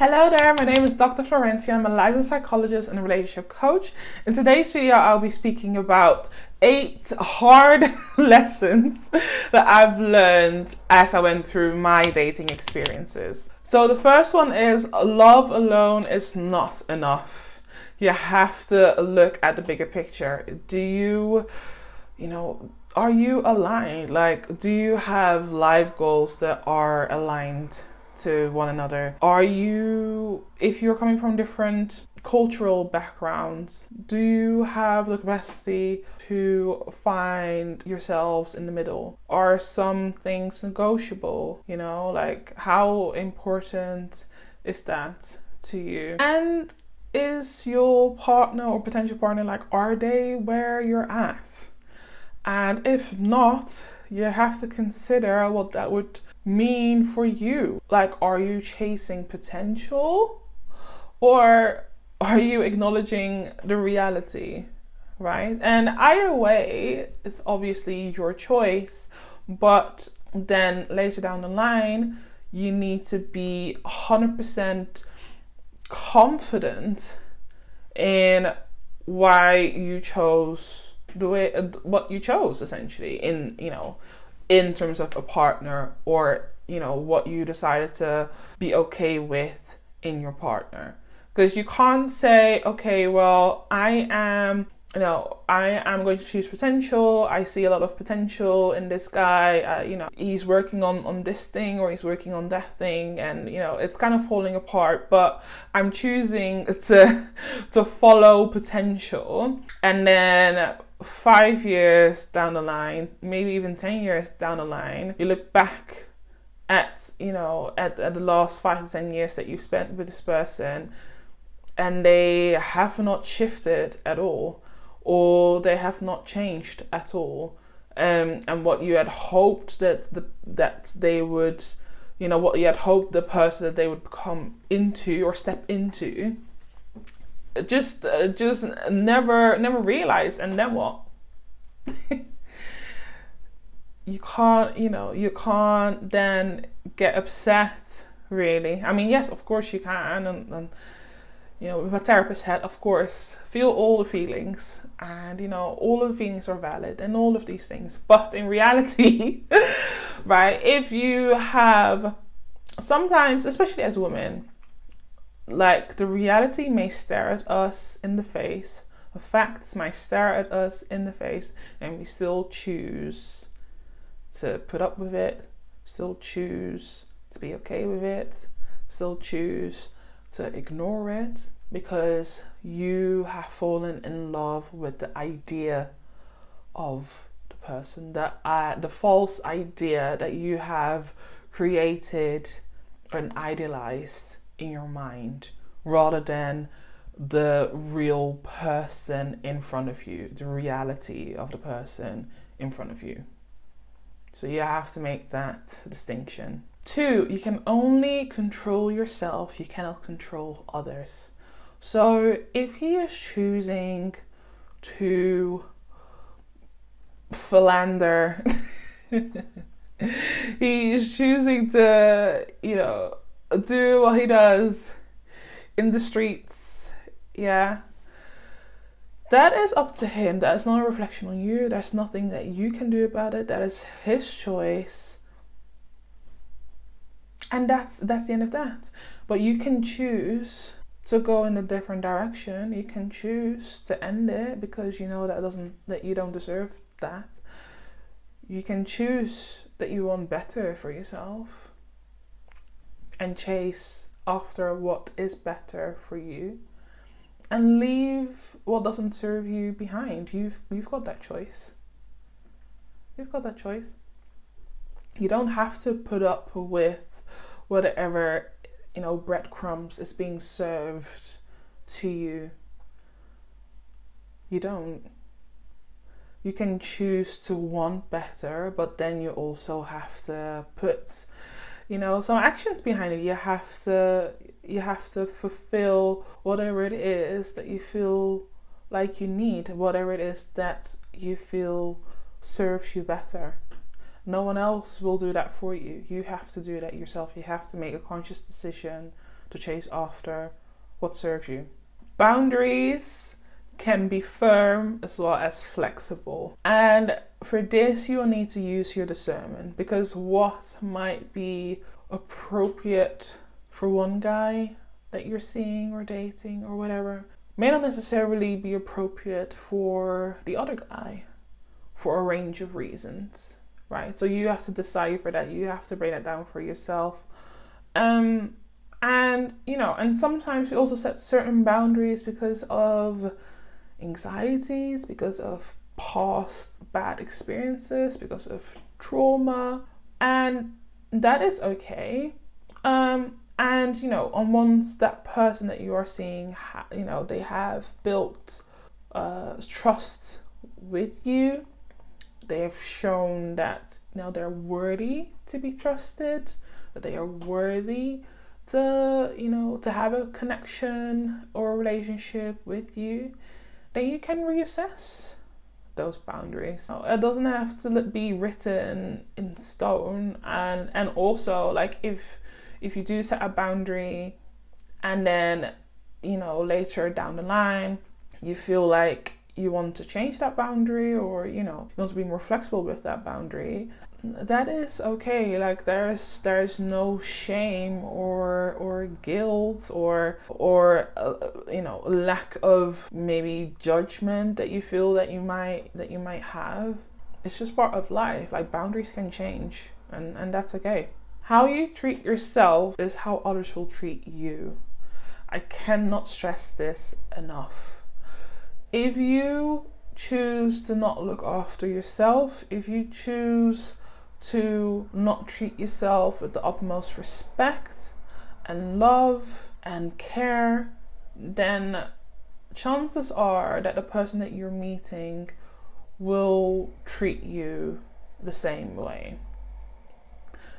Hello there, my name is Dr. Florencia. I'm a licensed psychologist and a relationship coach. In today's video, I'll be speaking about 8 hard lessons that I've learned as I went through my dating experiences. So the first one is love alone is not enough. You have to look at the bigger picture. Are you aligned? Do you have life goals that are aligned to one another? If you're coming from different cultural backgrounds, do you have the capacity to find yourselves in the middle? Are some things negotiable? How important is that to you? And is your partner or potential partner, are they where you're at? And if not, you have to consider what that would mean for you. Are you chasing potential, or are you acknowledging the reality, right? And either way, it's obviously your choice, but then later down the line, you need to be 100% confident in why you chose what you chose, essentially, in terms of a partner, or what you decided to be okay with in your partner. Because you can't say, okay, well, I am going to choose potential. I see a lot of potential in this guy. He's working on this thing, or he's working on that thing, and it's kind of falling apart, but I'm choosing to follow potential. And then 5 years down the line, maybe even 10 years down the line, you look back at the last 5 to 10 years that you've spent with this person, and they have not shifted at all, or they have not changed at all. And what you had hoped that they would, what you had hoped the person that they would become into or step into, just never realized. And then what? You can't then get upset, really. I mean, yes, of course you can, and with a therapist head, of course, feel all the feelings, and all of the feelings are valid and all of these things. But in reality, right, if you have, sometimes, especially as women, the reality may stare at us in the face, the facts might stare at us in the face, and we still choose to put up with it, still choose to be okay with it, still choose to ignore it, because you have fallen in love with the idea of the person, the false idea that you have created and idealized in your mind, rather than the real person in front of you, the reality of the person in front of you. So you have to make that distinction. 2, you can only control yourself, you cannot control others. So if he is choosing to philander, he is choosing to, do what he does in the streets, yeah, that is up to him. That is not a reflection on you. There's nothing that you can do about it. That is his choice. And that's the end of that. But you can choose to go in a different direction. You can choose to end it because that you don't deserve that. You can choose that you want better for yourself and chase after what is better for you, and leave what doesn't serve you behind. You've got that choice. You've got that choice. You don't have to put up with whatever, breadcrumbs is being served to you. You don't. You can choose to want better, but then you also have to put, some actions behind it. You have to fulfill whatever it is that you feel like you need, whatever it is that you feel serves you better. No one else will do that for you. You have to do that yourself. You have to make a conscious decision to chase after what serves you. Boundaries can be firm as well as flexible. And for this, you will need to use your discernment, because what might be appropriate for one guy that you're seeing or dating or whatever may not necessarily be appropriate for the other guy for a range of reasons, right? So you have to decipher that. You have to break that down for yourself. And sometimes we also set certain boundaries because of anxieties, because of past bad experiences, because of trauma, and that is okay. And once that person that you are seeing, they have built trust with you, they have shown that they're worthy to be trusted, that they are worthy to have a connection or a relationship with you, then you can reassess those boundaries. It doesn't have to be written in stone. And also, like, if you do set a boundary and then, later down the line, you feel like you want to change that boundary, or, you want to be more flexible with that boundary, that is okay. Like, there's no shame or guilt or lack of maybe judgment that you feel that you might have. It's just part of life. Like, boundaries can change, and that's okay. How you treat yourself is how others will treat you. I cannot stress this enough. If you choose to not look after yourself, if you choose to not treat yourself with the utmost respect and love and care, then chances are that the person that you're meeting will treat you the same way.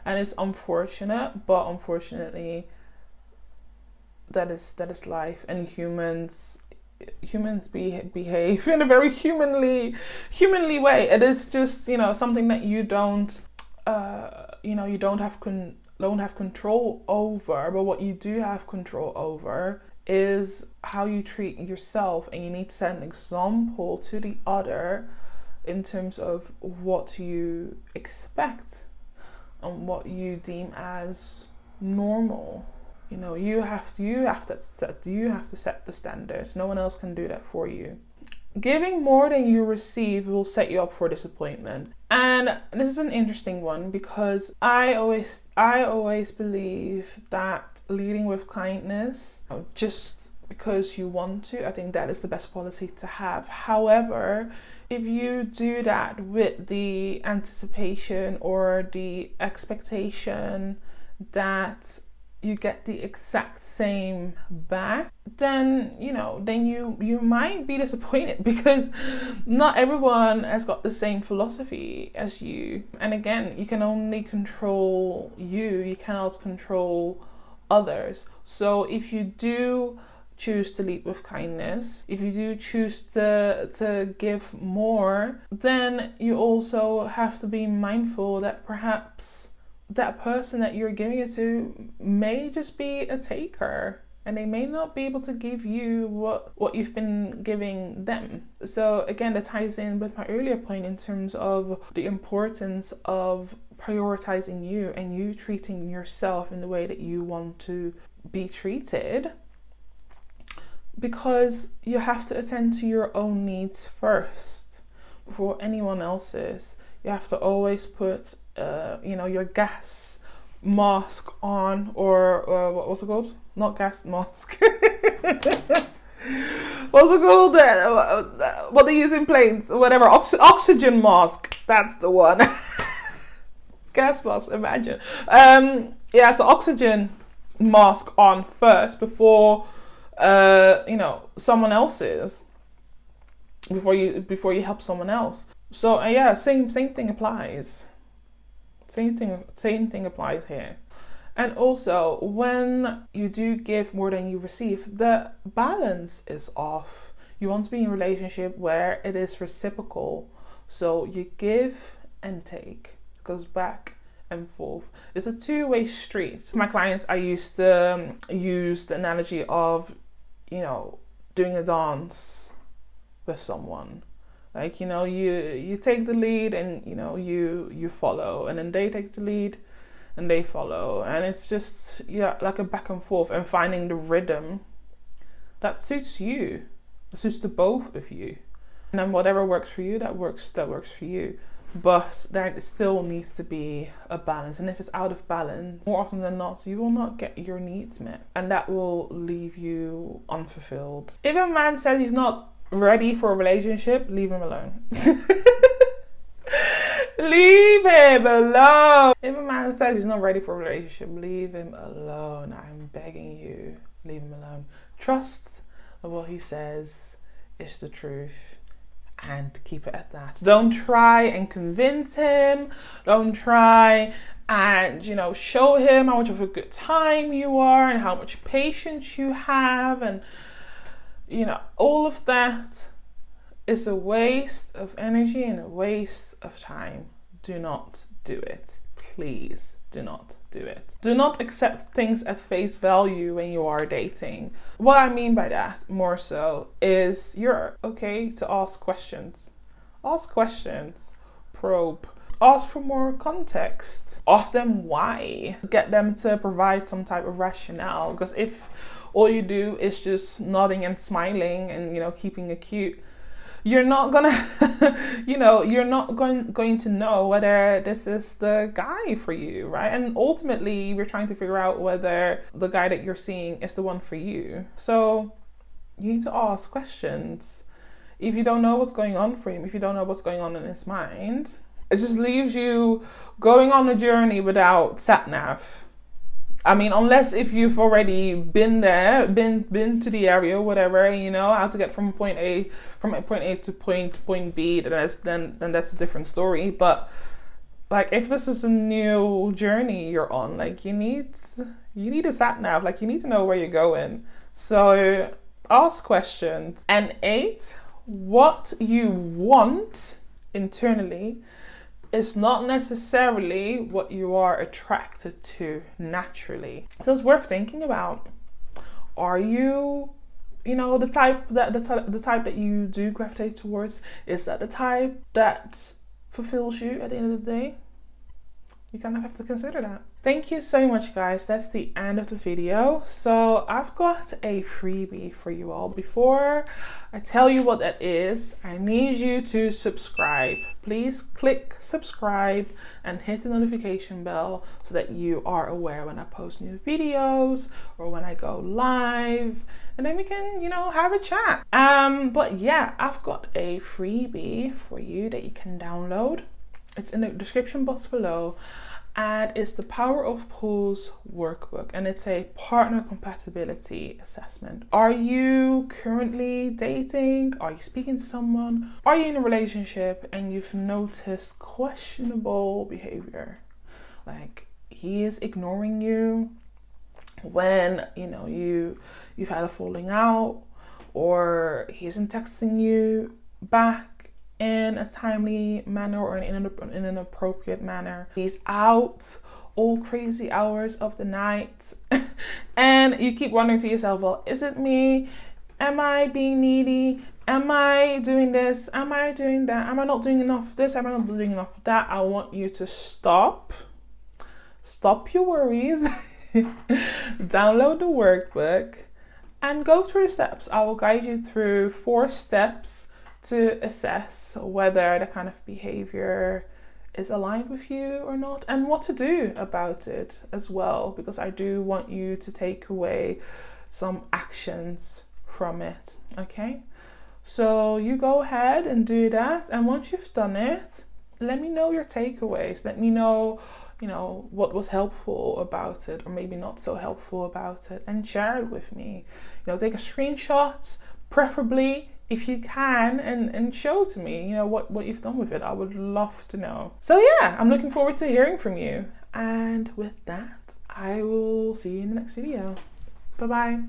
And it's unfortunate, but unfortunately, that is life, and humans behave in a very humanly way. It is just something that you don't have control over. But what you do have control over is how you treat yourself, and you need to set an example to the other in terms of what you expect and what you deem as normal. You have to set the standards. No one else can do that for you. Giving more than you receive will set you up for disappointment. And this is an interesting one, because I always believe that leading with kindness, just because you want to, I think that is the best policy to have. However, if you do that with the anticipation or the expectation that you get the exact same back, then you might be disappointed, because not everyone has got the same philosophy as you. And again, you can only control you cannot control others. So if you do choose to lead with kindness, if you do choose to give more, then you also have to be mindful that perhaps that person that you're giving it to may just be a taker, and they may not be able to give you what you've been giving them. So again, that ties in with my earlier point in terms of the importance of prioritizing you and you treating yourself in the way that you want to be treated, because you have to attend to your own needs first before anyone else's. You have to always put your gas mask on, or what was it called? Not gas mask. What's it called? What they use in planes, or whatever. Oxygen mask. That's the one. Gas mask. Imagine. So oxygen mask on first before someone else's. Before you help someone else. So same thing applies. Same thing applies here. And also, when you do give more than you receive, the balance is off. You want to be in a relationship where it is reciprocal. So you give and take. It goes back and forth. It's a two-way street. For my clients, I used to use the analogy of, doing a dance with someone. Like, you take the lead and, you follow, and then they take the lead and they follow. And it's just, like a back and forth, and finding the rhythm that suits you, suits the both of you. And then whatever works for you, that works for you. But there still needs to be a balance. And if it's out of balance, more often than not, you will not get your needs met. And that will leave you unfulfilled. If a man says he's not ready for a relationship, leave him alone. Leave him alone. If a man says he's not ready for a relationship, leave him alone. I'm begging you, leave him alone. Trust that what he says is the truth. And keep it at that. Don't try and convince him. Don't try and, show him how much of a good time you are and how much patience you have. And, all of that is a waste of energy and a waste of time. Do not do it. Please do not do it. Do not accept things at face value when you are dating. What I mean by that, more so, is you're okay to ask questions. Ask questions. Probe. Ask for more context. Ask them why. Get them to provide some type of rationale. Because if all you do is just nodding and smiling and, keeping it cute, you're not gonna, you're not going to know whether this is the guy for you, right? And ultimately, we're trying to figure out whether the guy that you're seeing is the one for you. So you need to ask questions. If you don't know what's going on for him, if you don't know what's going on in his mind, it just leaves you going on a journey without sat-nav. I mean, unless if you've already been there, been to the area, whatever, how to get from point A to point B, then that's a different story. But like, if this is a new journey you're on, like, you need a sat nav, like, you need to know where you're going. So ask questions. And 8, what you want internally is not necessarily what you are attracted to naturally. So it's worth thinking about. Are you, the type that you do gravitate towards? Is that the type that fulfills you at the end of the day? You kind of have to consider that. Thank you so much, guys. That's the end of the video. So I've got a freebie for you all. Before I tell you what that is, I need you to subscribe. Please click subscribe and hit the notification bell so that you are aware when I post new videos or when I go live, and then we can, have a chat. But yeah, I've got a freebie for you that you can download. It's in the description box below. And it's the Power of Pools workbook, and it's a partner compatibility assessment. Are you currently dating? Are you speaking to someone? Are you in a relationship and you've noticed questionable behavior? Like, he is ignoring you when, you've had a falling out, or he isn't texting you back in a timely manner or in an appropriate manner. He's out all crazy hours of the night. And you keep wondering to yourself, well, is it me? Am I being needy? Am I doing this? Am I doing that? Am I not doing enough of this? Am I not doing enough of that? I want you to stop your worries, download the workbook, and go through the steps. I will guide you through 4 steps to assess whether the kind of behavior is aligned with you or not, and what to do about it as well, because I do want you to take away some actions from it. Okay, so you go ahead and do that, and once you've done it, let me know your takeaways. Let me know, what was helpful about it, or maybe not so helpful about it, and share it with me. Take a screenshot, preferably if you can, and show to me, what you've done with it. I would love to know. So yeah, I'm looking forward to hearing from you. And with that, I will see you in the next video. Bye-bye.